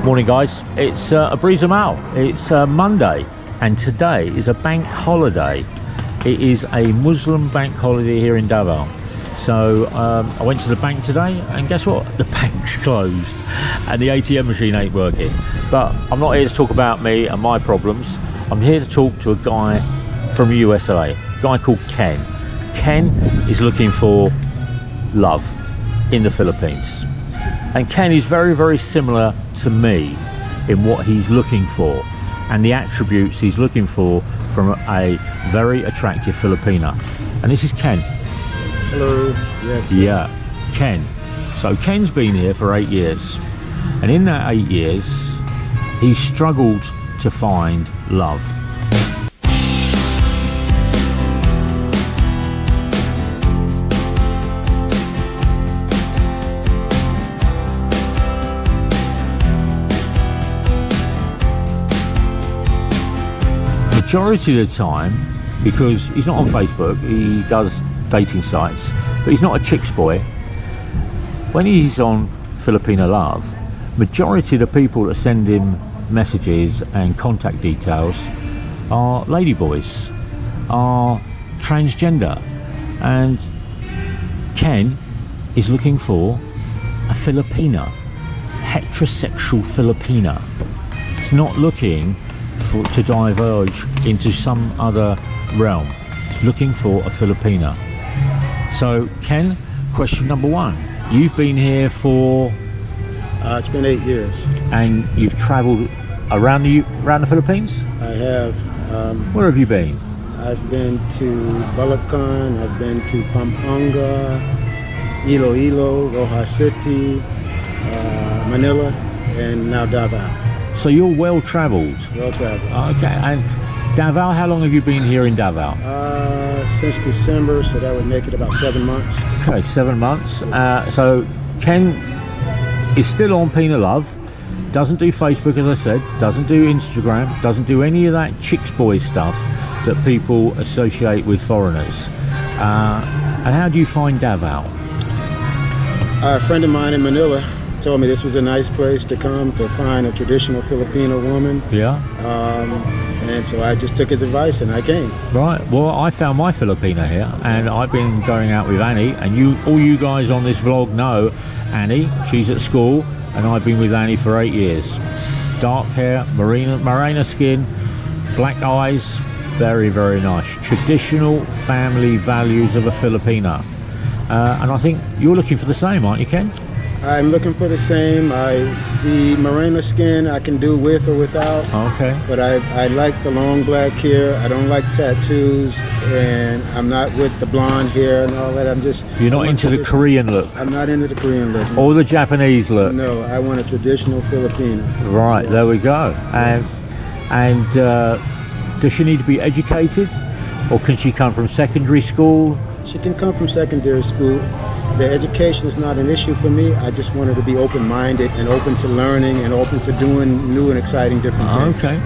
Morning guys, it's a breeze of mail. It's Monday and today is a bank holiday. It is a Muslim bank holiday here in Davao. So I went to the bank today and guess what? The bank's closed and the ATM machine ain't working. But I'm not here to talk about me and my problems. I'm here to talk to a guy from USA, a guy called Ken. Ken is looking for love in the Philippines. And Ken is very, very similar to me in what he's looking for and the attributes he's looking for from a very attractive Filipina. And this is Ken. Hello. Yes. Yeah, Ken. So Ken's been here for 8 years. And in that 8 years, he struggled to find love. Majority of the time, because he's not on Facebook, he does dating sites, but he's not a chicks boy. When he's on Filipina Love, majority of the people that send him messages and contact details are ladyboys, are transgender, and Ken is looking for a Filipina, heterosexual Filipina. He's not looking to diverge into some other realm. He's looking for a Filipina. So Ken, question number one, you've been here for it's been 8 years and you've traveled around the Philippines? I have. Where have you been? I've been to Bulacan, I've been to Pampanga, Iloilo, Rojas City, Manila, and now Davao. So you're well traveled. Well traveled. Okay, and Davao, how long have you been here in Davao? Since December, so that would make it about 7 months. Okay, 7 months. So Ken is still on Pina Love, doesn't do Facebook as I said, doesn't do Instagram, doesn't do any of that chicks boy stuff that people associate with foreigners. And how do you find Davao? A friend of mine in Manila told me this was a nice place to come to find a traditional Filipino woman. Yeah. And so I just took his advice and I came. Right. Well, I found my Filipina here, and I've been going out with Annie. And all you guys on this vlog know Annie. She's at school, and I've been with Annie for 8 years. Dark hair, morena skin, black eyes, very, very nice. Traditional family values of a Filipina. And I think you're looking for the same, aren't you, Ken? I'm looking for the same. The morena skin I can do with or without. Okay. But I like the long black hair. I don't like tattoos, and I'm not with the blonde hair and all that. You're not into the Korean look? I'm not into the Korean look. Or the Japanese look? No, I want a traditional Filipino. Right, yes. There we go. Yes. And does she need to be educated, or can she come from secondary school? She can come from secondary school. The education is not an issue for me. I just want her to be open-minded and open to learning and open to doing new and exciting different things. Okay.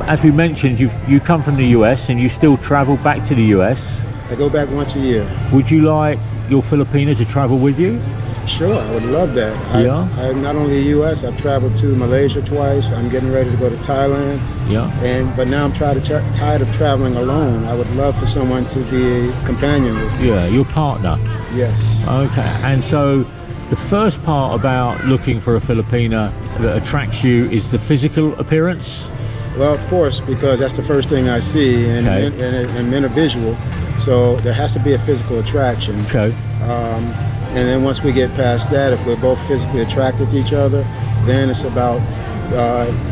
As we mentioned, you come from the US and you still travel back to the US. I go back once a year. Would you like your Filipina to travel with you? Sure, I would love that. Yeah. I'm not only the US, I've traveled to Malaysia twice. I'm getting ready to go to Thailand. Yeah. But now I'm tired of traveling alone. I would love for someone to be a companion with me. Yeah, your partner. Yes. Okay, and so the first part about looking for a Filipina that attracts you is the physical appearance? Well, of course, because that's the first thing I see, and, okay. and men are visual, so there has to be a physical attraction. Okay. And then once we get past that, if we're both physically attracted to each other, then it's about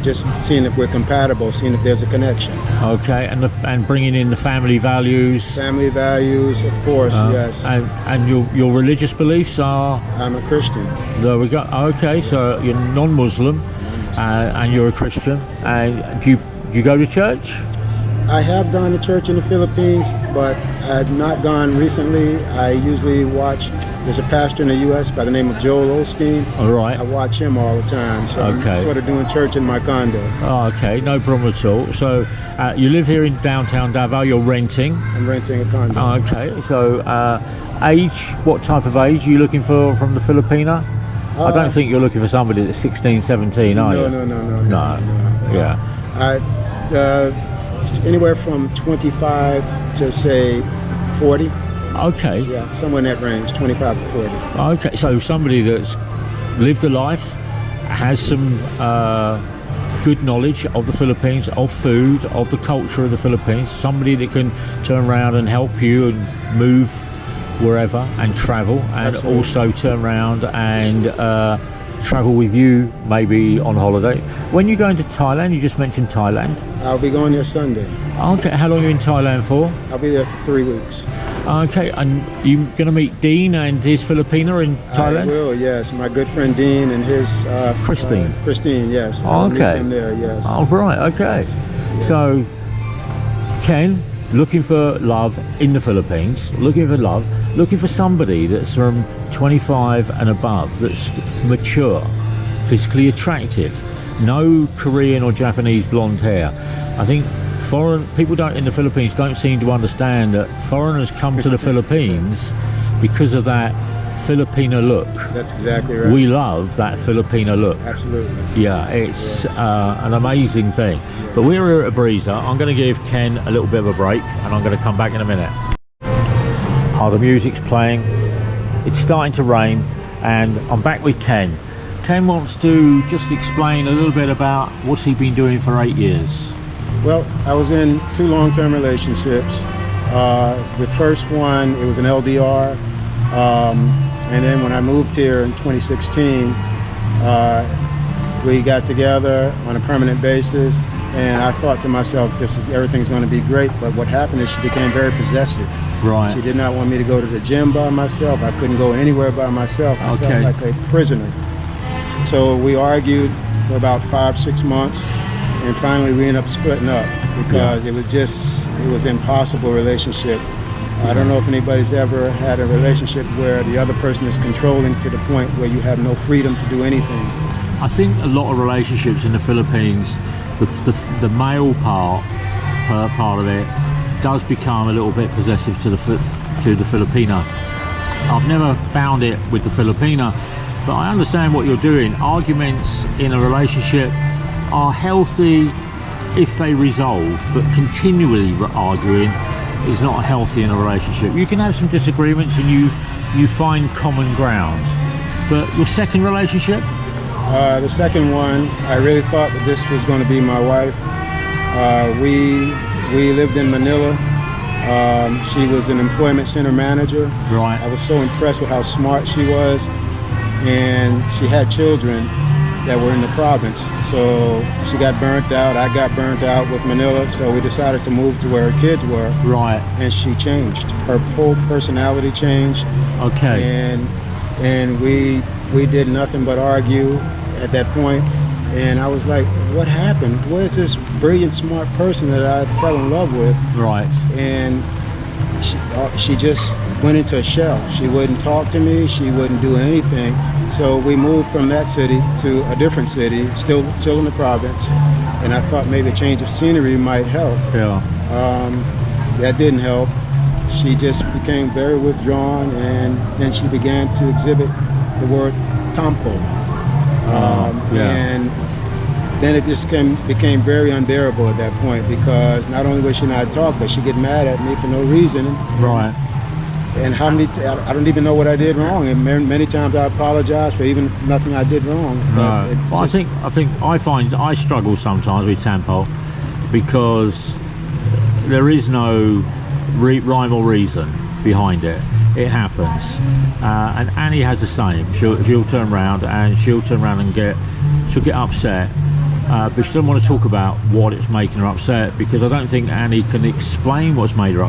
just seeing if we're compatible, seeing if there's a connection. Okay, and bringing in the family values. Family values, of course, yes. And your religious beliefs are? I'm a Christian. There we go. Okay, so you're non-Muslim, and you're a Christian. And do you go to church? I have gone to church in the Philippines, but I've not gone recently. I usually watch. There's a pastor in the U.S. by the name of Joel Osteen. All right. I watch him all the time, so okay. I'm sort of doing church in my condo. Oh, okay, no problem at all. So you live here in downtown Davao, you're renting? I'm renting a condo. Oh, okay, so age, what type of age are you looking for from the Filipina? I don't think you're looking for somebody that's 16, 17, are you? No. Yeah. Anywhere from 25 to say 40. Okay. Yeah, somewhere in that range, 25 to 40. Okay, so somebody that's lived a life, has some good knowledge of the Philippines, of food, of the culture of the Philippines, somebody that can turn around and help you and move wherever and travel, and Absolutely. also turn around and travel with you maybe on holiday. When you go into Thailand, you just mentioned Thailand. I'll be going there Sunday. Okay, how long are you in Thailand for? I'll be there for 3 weeks. Okay, and you're going to meet Dean and his Filipina in Thailand? I will, yes. My good friend Dean and his... Christine. Christine, yes. Oh, I'll meet okay. them there, yes. Oh, right, okay. Yes. So, Ken, looking for love in the Philippines, looking for somebody that's from 25 and above, that's mature, physically attractive, no Korean or Japanese blonde hair. I think foreign people in the Philippines don't seem to understand that foreigners come to the Philippines because of that Filipina look. That's exactly right. We love that Filipina look. Absolutely. Yeah, it's Yes. an amazing thing. Yes. But we're here at a breezer. I'm going to give Ken a little bit of a break, and I'm going to come back in a minute. Oh, the music's playing. It's starting to rain, and I'm back with Ken. Ken wants to just explain a little bit about what's he been doing for 8 years. Well, I was in 2 long-term relationships. The first one, it was an LDR. And then when I moved here in 2016, we got together on a permanent basis, and I thought to myself, everything's going to be great. But what happened is she became very possessive. Right. She did not want me to go to the gym by myself. I couldn't go anywhere by myself. I Okay. felt like a prisoner. So we argued for about 5-6 months, and finally we ended up splitting up because it was impossible relationship. I don't know if anybody's ever had a relationship where the other person is controlling to the point where you have no freedom to do anything. I think a lot of relationships in the Philippines, the male part of it does become a little bit possessive to the Filipina. I've never found it with the Filipina, but I understand what you're doing. Arguments in a relationship are healthy if they resolve, but continually arguing is not healthy in a relationship. You can have some disagreements and you find common ground. But your second relationship? The second one, I really thought that this was going to be my wife. We lived in Manila. She was an employment center manager. Right. I was so impressed with how smart she was, and she had children that were in the province. So she got burnt out. I got burnt out with Manila. So we decided to move to where her kids were. Right. And she changed. Her whole personality changed. Okay. And we did nothing but argue at that point. And I was like, what happened? Where's this brilliant, smart person that I fell in love with? Right. And she just went into a shell. She wouldn't talk to me. She wouldn't do anything. So we moved from that city to a different city, still in the province. And I thought maybe a change of scenery might help. Yeah. That didn't help. She just became very withdrawn, and then she began to exhibit the word tampo. And then it just became very unbearable at that point, because not only would she not talk, but she'd get mad at me for no reason. Right. And how many? I don't even know what I did wrong. And many times I apologize for even nothing I did wrong. No. Well, I find I struggle sometimes with tempo because there is no rhyme or reason behind it. It happens, and Annie has the same. She'll turn around and she'll get upset, but she doesn't want to talk about what it's making her upset, because I don't think Annie can explain what's made her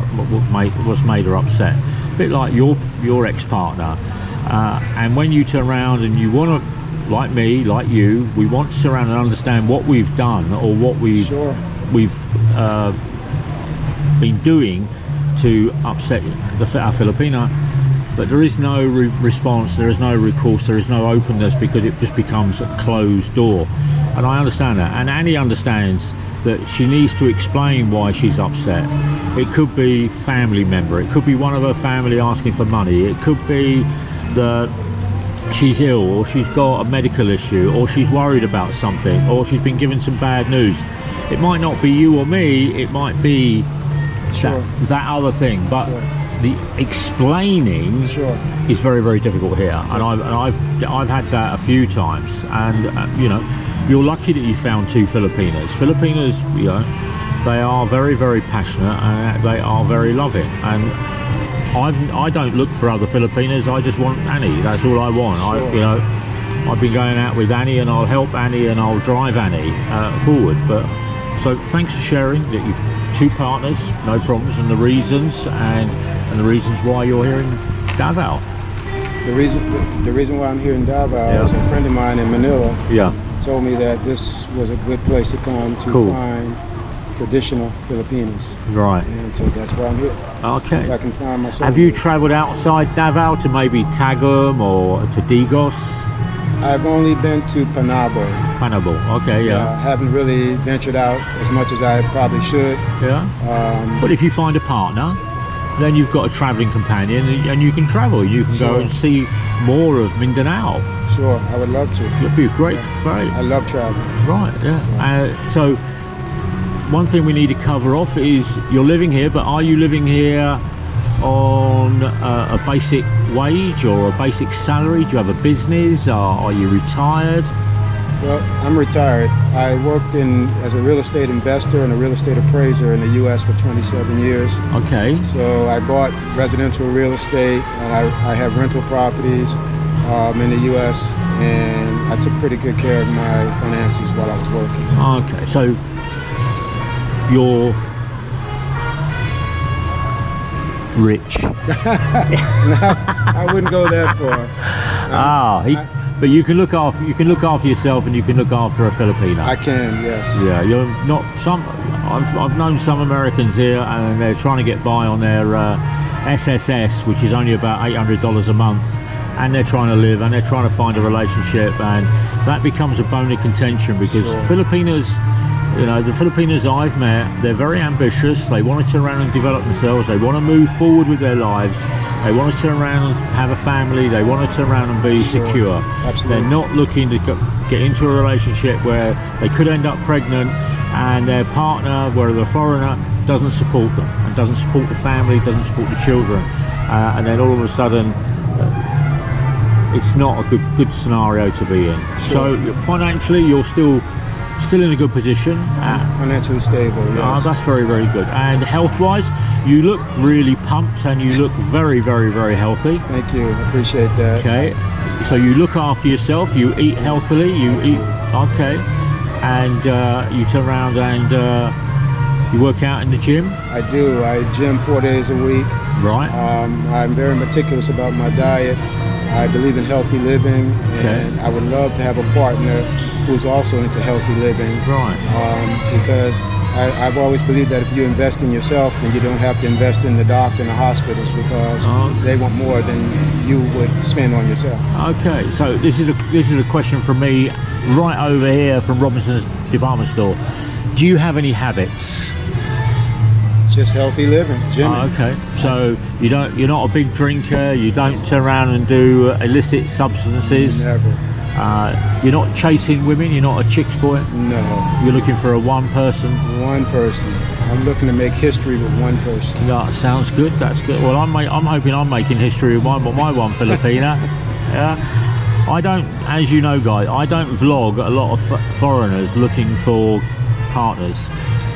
upset. A bit like your ex-partner, and when you turn around and you want to, like me, like you, we want to turn around and understand what we've done or what we've been doing to upset our Filipina, but there is no response, there is no recourse, there is no openness, because it just becomes a closed door. And I understand that, and Annie understands that she needs to explain why she's upset. It could be family member, it could be one of her family asking for money, it could be the she's ill, or she's got a medical issue, or she's worried about something, or she's been given some bad news. It might not be you or me, it might be that other thing, but the explaining is very, very difficult here, and I've had that a few times, and you know, you're lucky that you found two Filipinas. Filipinas, you know, they are very, very passionate, and they are very loving, and I don't look for other Filipinas. I just want Annie. That's all I want. You know, I've been going out with Annie, and I'll help Annie, and I'll drive Annie forward. But so thanks for sharing that you've two partners, no problems, and the reasons and the reasons why you're here in Davao. The reason why I'm here in Davao is a friend of mine in Manila told me that this was a good place to come to find traditional Filipinas. Right. And so that's why I'm here. Okay. See if I can find myself. Have you travelled outside Davao to maybe Tagum or to Digos? I've only been to Panabo. Panabo, okay, I haven't really ventured out as much as I probably should. Yeah. But if you find a partner, then you've got a travelling companion, and you can travel. You can go and see more of Mindanao. Sure, I would love to. It'd be great, great. I love traveling. Right, yeah. So, one thing we need to cover off is you're living here, but are you living here on a basic wage or a basic salary? Do you have a business? Are you retired? Well, I'm retired. I worked as a real estate investor and a real estate appraiser in the U.S. for 27 years. Okay. So I bought residential real estate, and I have rental properties in the U.S., and I took pretty good care of my finances while I was working. Okay, so you're rich. No, I wouldn't go that far. But you can look after yourself, and you can look after a Filipina. I can, yes. Yeah, you're not some. I've known some Americans here, and they're trying to get by on their SSS, which is only about $800 a month, and they're trying to live, and they're trying to find a relationship, and that becomes a bone of contention because Filipinas. You know, the Filipinas I've met, they're very ambitious. They want to turn around and develop themselves. They want to move forward with their lives. They want to turn around and have a family. They want to turn around and be secure. Absolutely. They're not looking to get into a relationship where they could end up pregnant and their partner, whether they're a foreigner, doesn't support them and doesn't support the family, doesn't support the children. And then all of a sudden, it's not a good scenario to be in. So financially, you're still in a good position. Financially stable, yes. That's very, very good. And health-wise, you look really pumped, and you look very, very, very healthy. Thank you. I appreciate that. Okay. So you look after yourself. You eat healthily. You eat and you turn around and you work out in the gym. I do. I gym 4 days a week. Right. I'm very meticulous about my diet. I believe in healthy living, and I would love to have a partner who's also into healthy living. Right. Because I've always believed that if you invest in yourself, then you don't have to invest in the doctor and the hospitals, because they want more than you would spend on yourself. Okay, so this is a question from me right over here from Robinson's department store. Do you have any habits? Just healthy living, gymming. Okay, so you're not a big drinker. You don't turn around and do illicit substances. Never. You're not chasing women. You're not a chick's boy. No. You're looking for a one person. One person. I'm looking to make history with one person. That sounds good. That's good. Well, I'm hoping I'm making history with my one Filipina. Yeah. I don't, as you know, guys, I don't vlog a lot of foreigners looking for partners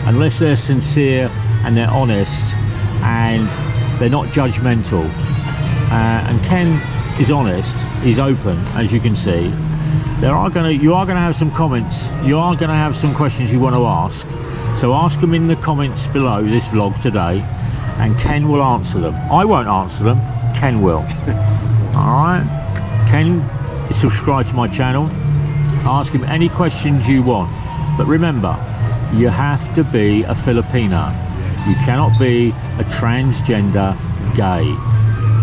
unless they're sincere and they're honest and they're not judgmental. And Ken is honest. He's open, as you can see. You are going to have some comments. You are going to have some questions you want to ask. So ask them in the comments below this vlog today, and Ken will answer them. I won't answer them. Ken will. All right. Ken is subscribed to my channel. Ask him any questions you want. But remember, you have to be a Filipina. You cannot be a transgender gay.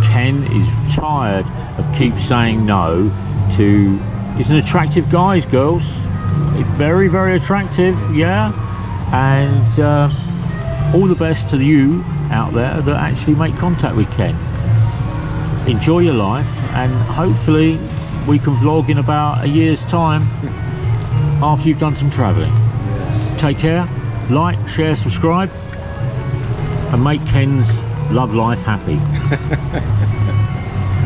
Ken is tired of keep saying no to. He's an attractive guy, girls. He's very, very attractive, yeah. And all the best to you out there that actually make contact with Ken. Enjoy your life, and hopefully we can vlog in about a year's time after you've done some travelling. Yes. Take care, like, share, subscribe, and make Ken's love life happy.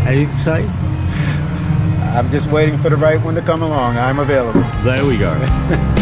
Anything to say? I'm just waiting for the right one to come along. I'm available. There we go.